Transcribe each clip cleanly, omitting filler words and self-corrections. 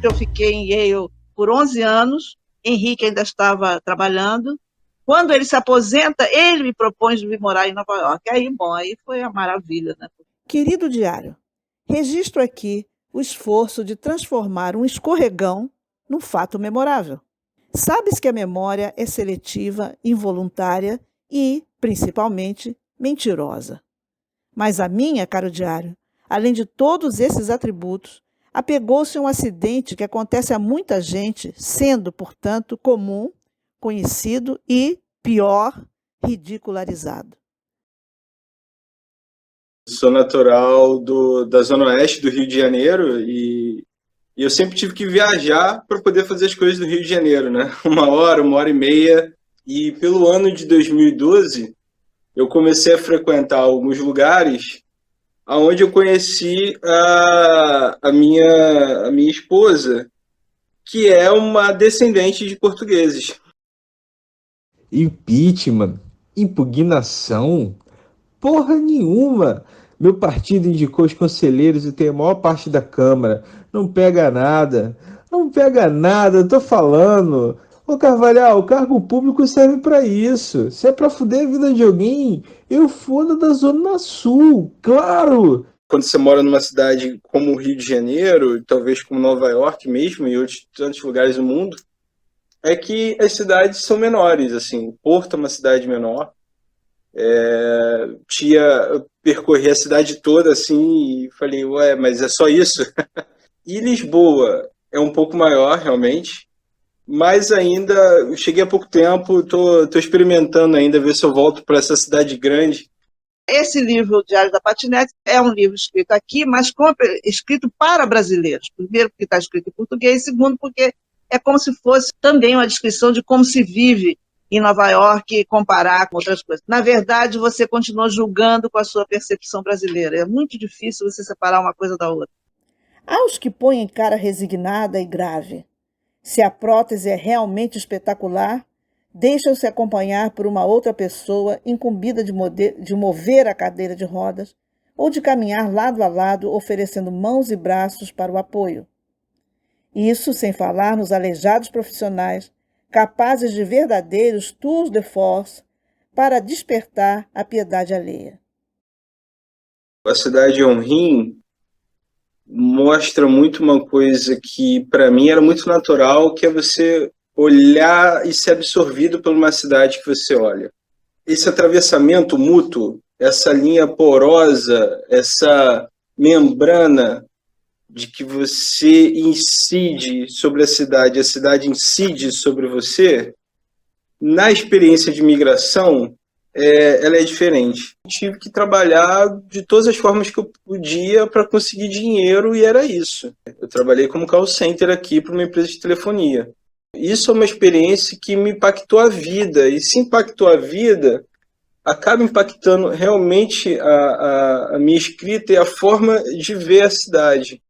que eu fiquei em Yale por 11 anos, Henrique ainda estava trabalhando. Quando ele se aposenta, ele me propõe de vir morar em Nova York. Aí, bom, aí foi a maravilha, né? Querido diário, registro aqui o esforço de transformar um escorregão num fato memorável. Sabes que a memória é seletiva, involuntária e, principalmente, mentirosa. Mas a minha, caro diário, além de todos esses atributos, apegou-se a um acidente que acontece a muita gente, sendo, portanto, comum, conhecido e, pior, ridicularizado. Sou natural da Zona Oeste do Rio de Janeiro e eu sempre tive que viajar para poder fazer as coisas do Rio de Janeiro, né? 1 hora e meia. E pelo ano de 2012, eu comecei a frequentar alguns lugares onde eu conheci a minha esposa, que é uma descendente de portugueses. Impeachment? Impugnação? Porra nenhuma! Meu partido indicou os conselheiros e tem a maior parte da Câmara. Não pega nada. Não pega nada, tô falando. Ô Carvalhal, o cargo público serve pra isso. Se é pra fuder a vida de alguém, eu foda da Zona Sul, claro! Quando você mora numa cidade como o Rio de Janeiro, talvez como Nova York mesmo, e outros tantos lugares do mundo, é que as cidades são menores, assim. Porto é uma cidade menor. Eu percorri a cidade toda assim e falei, ué, mas é só isso? E Lisboa é um pouco maior, realmente, mas ainda eu cheguei há pouco tempo, tô experimentando ainda, ver se eu volto para essa cidade grande. Esse livro, O Diário da Patinete, é um livro escrito aqui, mas escrito para brasileiros. Primeiro, porque está escrito em português, segundo, porque é como se fosse também uma descrição de como se vive em Nova York e comparar com outras coisas. Na verdade, você continua julgando com a sua percepção brasileira. É muito difícil você separar uma coisa da outra. Há os que põem cara resignada e grave. Se a prótese é realmente espetacular, deixam-se acompanhar por uma outra pessoa incumbida de mover a cadeira de rodas ou de caminhar lado a lado, oferecendo mãos e braços para o apoio. Isso sem falar nos aleijados profissionais, capazes de verdadeiros tours de force para despertar a piedade alheia. A cidade Onrim mostra muito uma coisa que, para mim, era muito natural, que é você olhar e ser absorvido por uma cidade que você olha. Esse atravessamento mútuo, essa linha porosa, essa membrana de que você incide sobre a cidade incide sobre você, na experiência de migração, ela é diferente. Tive que trabalhar de todas as formas que eu podia para conseguir dinheiro e era isso. Eu trabalhei como call center aqui para uma empresa de telefonia. Isso é uma experiência que me impactou a vida, e se impactou a vida, acaba impactando realmente a minha escrita e a forma de ver a cidade.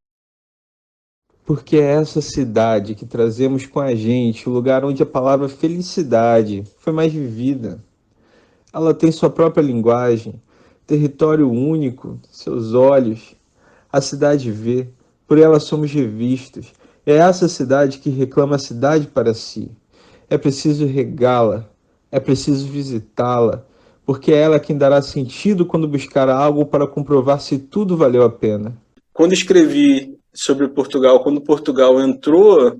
Porque é essa cidade que trazemos com a gente, o lugar onde a palavra felicidade foi mais vivida. Ela tem sua própria linguagem, território único, seus olhos. A cidade vê, por ela somos revistos. É essa cidade que reclama a cidade para si. É preciso regá-la, é preciso visitá-la, porque é ela quem dará sentido quando buscar algo para comprovar se tudo valeu a pena. Quando escrevi sobre Portugal, quando Portugal entrou,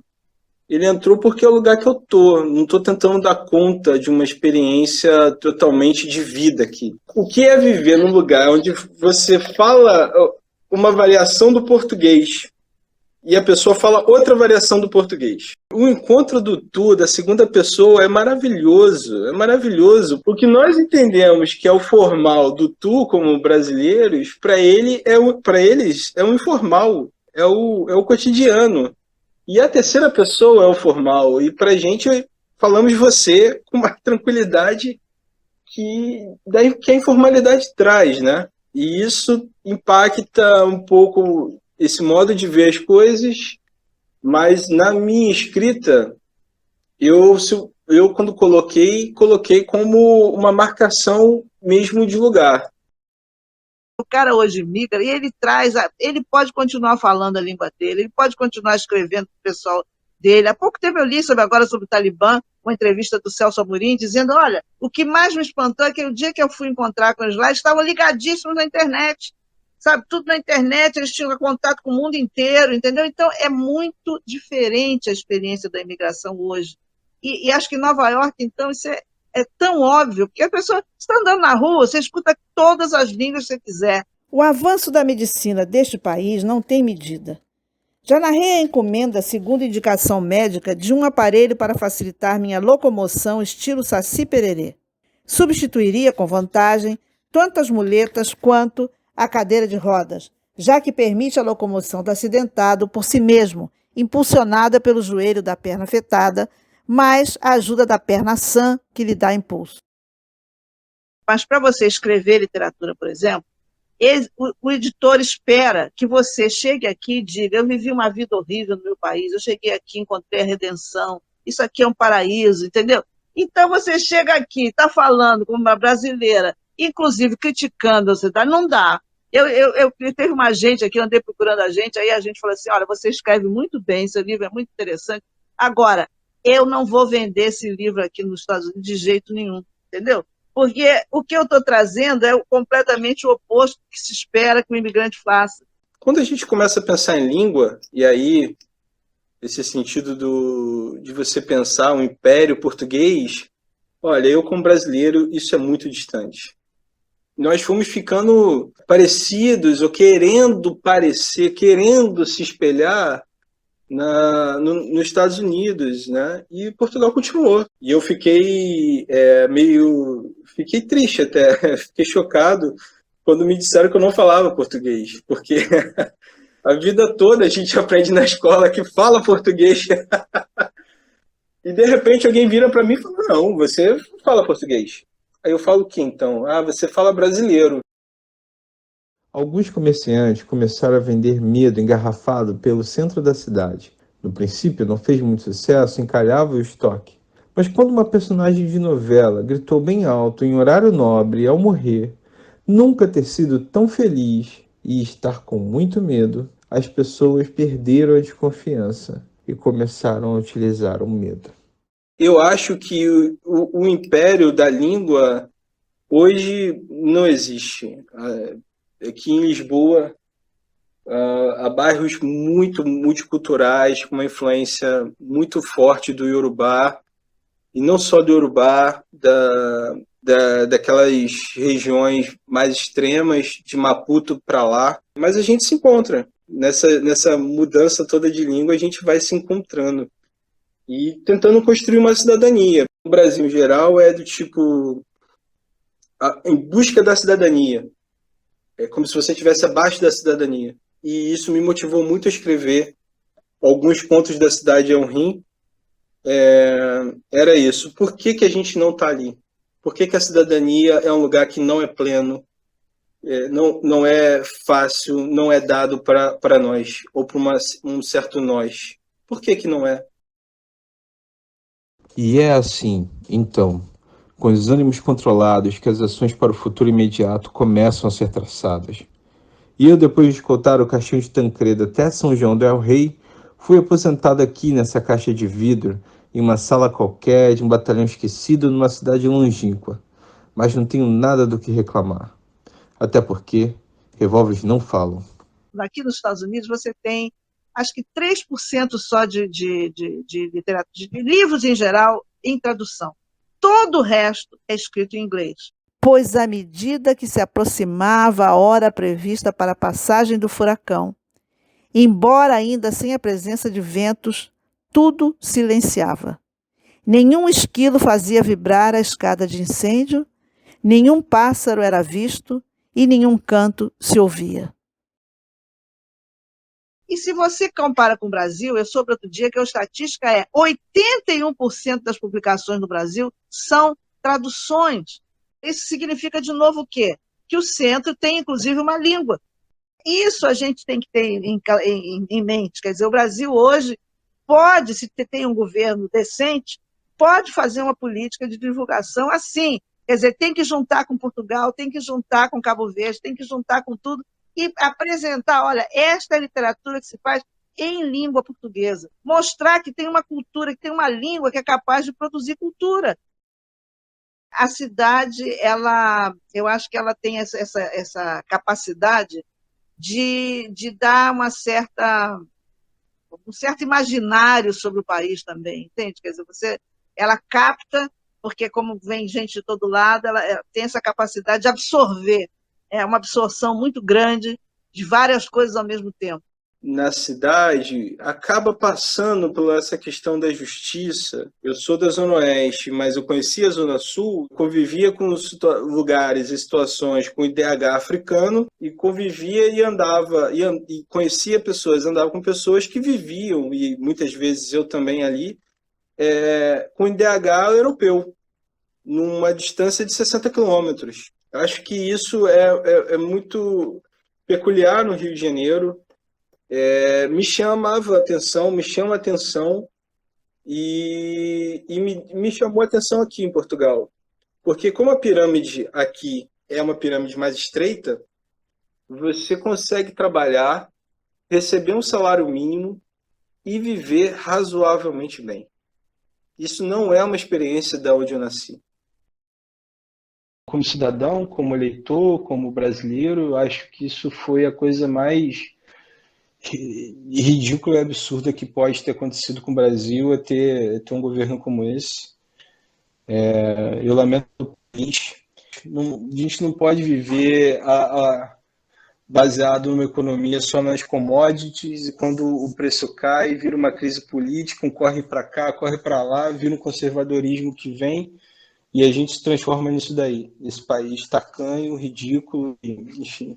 ele entrou porque é o lugar que eu tô. Não estou tentando dar conta de uma experiência totalmente de vida aqui. O que é viver num lugar onde você fala uma variação do português e a pessoa fala outra variação do português? O encontro do tu, da segunda pessoa, é maravilhoso. É maravilhoso. O que nós entendemos que é o formal do tu como brasileiros, para eles é o informal, é o cotidiano. E a terceira pessoa é o formal. E pra gente, falamos você com uma tranquilidade que a informalidade traz, né? E isso impacta um pouco esse modo de ver as coisas, mas na minha escrita, eu quando coloquei como uma marcação mesmo de lugar. O cara hoje migra e ele ele pode continuar falando a língua dele, ele pode continuar escrevendo para o pessoal dele. Há pouco tempo eu li agora sobre o Talibã, uma entrevista do Celso Amorim, dizendo, olha, o que mais me espantou é que o dia que eu fui encontrar com eles lá, eles estavam ligadíssimos na internet, sabe, tudo na internet, eles tinham contato com o mundo inteiro, entendeu? Então é muito diferente a experiência da imigração hoje. E acho que em Nova York, então, isso é tão óbvio, porque a pessoa está andando na rua, você escuta todas as línguas que você quiser. O avanço da medicina deste país não tem medida. Já narrei a encomenda, segundo indicação médica, de um aparelho para facilitar minha locomoção estilo Saci Pererê. Substituiria, com vantagem, tanto as muletas quanto a cadeira de rodas, já que permite a locomoção do acidentado por si mesmo, impulsionada pelo joelho da perna afetada, mais a ajuda da perna sã que lhe dá impulso. Mas para você escrever literatura, por exemplo, o editor espera que você chegue aqui e diga, eu vivi uma vida horrível no meu país, eu cheguei aqui, encontrei a redenção, isso aqui é um paraíso, entendeu? Então você chega aqui, está falando como uma brasileira, inclusive criticando a sociedade, não dá. Teve uma gente aqui, eu andei procurando a gente, aí a gente falou assim, olha, você escreve muito bem, seu livro é muito interessante, agora, eu não vou vender esse livro aqui nos Estados Unidos de jeito nenhum, entendeu? Porque o que eu estou trazendo é completamente o oposto do que se espera que o imigrante faça. Quando a gente começa a pensar em língua, e aí esse sentido de você pensar um império português, olha, eu como brasileiro, isso é muito distante. Nós fomos ficando parecidos, ou querendo parecer, querendo se espelhar nos Estados Unidos, né? E Portugal continuou. E eu fiquei fiquei triste até, fiquei chocado quando me disseram que eu não falava português, porque a vida toda a gente aprende na escola que fala português. E de repente alguém vira para mim e fala, não, você fala português. Aí eu falo o que então? Ah, você fala brasileiro. Alguns comerciantes começaram a vender medo engarrafado pelo centro da cidade. No princípio não fez muito sucesso, encalhava o estoque. Mas quando uma personagem de novela gritou bem alto em horário nobre ao morrer, nunca ter sido tão feliz e estar com muito medo, as pessoas perderam a desconfiança e começaram a utilizar o medo. Eu acho que o império da língua hoje não existe. Aqui em Lisboa, há bairros muito multiculturais, com uma influência muito forte do Iorubá, e não só do Iorubá, daquelas regiões mais extremas, de Maputo para lá. Mas a gente se encontra. Nessa mudança toda de língua, a gente vai se encontrando e tentando construir uma cidadania. O Brasil, em geral, é do tipo em busca da cidadania. É como se você estivesse abaixo da cidadania. E isso me motivou muito a escrever alguns pontos da cidade ao Rim. Era isso. Por que a gente não está ali? Por que a cidadania é um lugar que não é pleno, não é fácil, não é dado para nós, ou para um certo nós? Por que não é? E é assim, então, com os ânimos controlados, que as ações para o futuro imediato começam a ser traçadas. E eu, depois de escoltar o caixão de Tancredo até São João del Rei, fui aposentado aqui nessa caixa de vidro, em uma sala qualquer de um batalhão esquecido numa cidade longínqua. Mas não tenho nada do que reclamar. Até porque revólveres não falam. Aqui nos Estados Unidos você tem, acho que 3% só de literatura, de livros em geral, em tradução. Todo o resto é escrito em inglês. Pois à medida que se aproximava a hora prevista para a passagem do furacão, embora ainda sem a presença de ventos, tudo silenciava. Nenhum esquilo fazia vibrar a escada de incêndio, nenhum pássaro era visto e nenhum canto se ouvia. E se você compara com o Brasil, eu soube outro dia que a estatística é 81% das publicações no Brasil são traduções. Isso significa, de novo, o quê? Que o centro tem, inclusive, uma língua. Isso a gente tem que ter em mente. Quer dizer, o Brasil hoje pode, se tem um governo decente, pode fazer uma política de divulgação assim. Quer dizer, tem que juntar com Portugal, tem que juntar com Cabo Verde, tem que juntar com tudo e apresentar, olha, esta é a literatura que se faz em língua portuguesa. Mostrar que tem uma cultura, que tem uma língua que é capaz de produzir cultura. A cidade, eu acho que ela tem essa capacidade de dar um certo imaginário sobre o país também, entende? Quer dizer, ela capta, porque como vem gente de todo lado, ela tem essa capacidade de absorver, é uma absorção muito grande de várias coisas ao mesmo tempo. Na cidade, acaba passando por essa questão da justiça. Eu sou da Zona Oeste, mas eu conhecia a Zona Sul, convivia com lugares e situações com IDH africano e convivia e andava, e conhecia pessoas, andava com pessoas que viviam, e muitas vezes eu também ali, com IDH europeu, numa distância de 60 quilômetros. Acho que isso é muito peculiar no Rio de Janeiro. Me chama a atenção e me chamou a atenção aqui em Portugal. Porque como a pirâmide aqui é uma pirâmide mais estreita, você consegue trabalhar, receber um salário mínimo e viver razoavelmente bem. Isso não é uma experiência da onde eu nasci. Como cidadão, como eleitor, como brasileiro, eu acho que isso foi a coisa mais ridícula e absurda que pode ter acontecido com o Brasil, ter um governo como esse. Eu lamento o país. A gente não pode viver baseado numa economia só nas commodities, e quando o preço cai, vira uma crise política, um corre para cá, corre para lá, vira um conservadorismo que vem, e a gente se transforma nisso daí. Esse país tacanho, ridículo, enfim.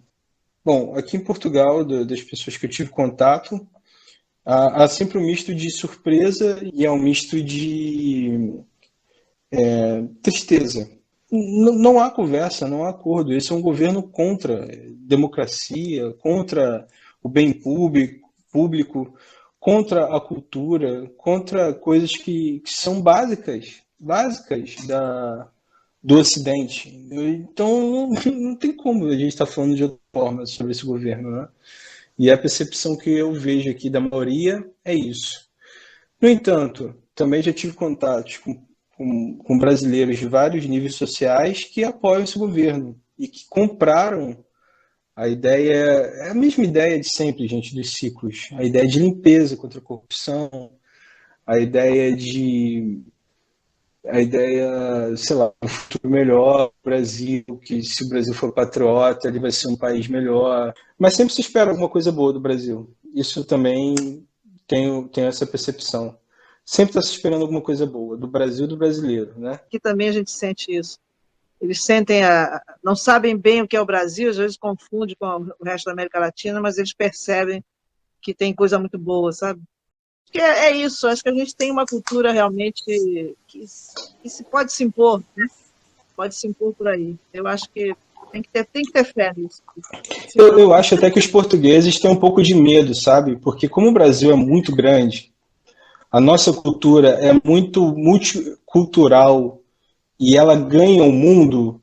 Bom, aqui em Portugal, das pessoas que eu tive contato, há sempre um misto de surpresa e um misto de tristeza. Não há conversa, não há acordo. Esse é um governo contra democracia, contra o bem público, contra a cultura, contra coisas que são básicas do Ocidente. Então, não tem como a gente estar falando de outra forma sobre esse governo, né? E a percepção que eu vejo aqui da maioria é isso. No entanto, também já tive contatos com brasileiros de vários níveis sociais que apoiam esse governo e que compraram a ideia, é a mesma ideia de sempre, gente, dos ciclos. A ideia de limpeza contra a corrupção, a ideia, sei lá, um futuro melhor, o Brasil, que se o Brasil for patriota, ele vai ser um país melhor. Mas sempre se espera alguma coisa boa do Brasil. Isso também tenho essa percepção. Sempre está se esperando alguma coisa boa, do Brasil e do brasileiro, né? Aqui também a gente sente isso. Eles sentem, não sabem bem o que é o Brasil, às vezes confundem com o resto da América Latina, mas eles percebem que tem coisa muito boa, sabe? Porque é isso, acho que a gente tem uma cultura realmente que se pode se impor, né? Pode se impor por aí. Eu acho que tem que ter fé nisso. Eu acho até que os portugueses têm um pouco de medo, sabe? Porque como o Brasil é muito grande, a nossa cultura é muito multicultural e ela ganha o mundo,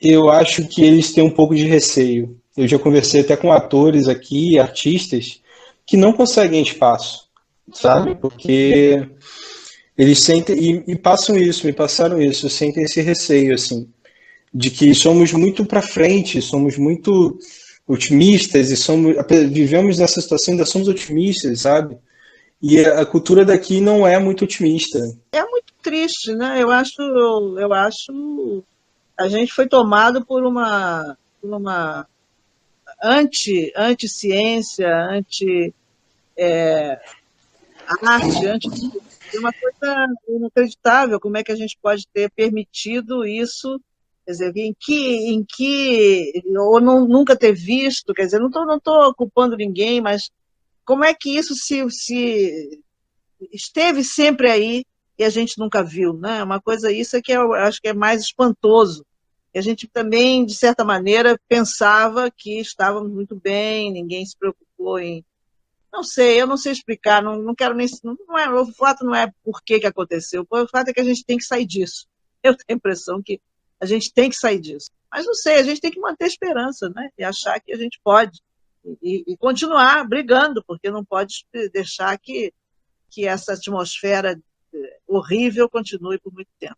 eu acho que eles têm um pouco de receio. Eu já conversei até com atores aqui, artistas, que não conseguem espaço, sabe? Porque eles sentem, e passam isso, me passaram isso, sentem esse receio, assim, de que somos muito para frente, somos muito otimistas e vivemos nessa situação, ainda somos otimistas, sabe? E a cultura daqui não é muito otimista. É muito triste, né? Eu acho a gente foi tomado por uma anti-ciência, anti-arte, é uma coisa inacreditável como é que a gente pode ter permitido isso, quer dizer, ou nunca ter visto, quer dizer, não estou culpando ninguém, mas como é que isso se esteve sempre aí e a gente nunca viu, né? Uma coisa, isso é que eu acho que é mais espantoso. E a gente também, de certa maneira, pensava que estávamos muito bem, ninguém se preocupou em... Não sei, eu não sei explicar, não quero nem... o fato não é por que aconteceu, o fato é que a gente tem que sair disso. Eu tenho a impressão que a gente tem que sair disso. Mas não sei, a gente tem que manter a esperança, né? E achar que a gente pode. E continuar brigando, porque não pode deixar que essa atmosfera horrível continue por muito tempo.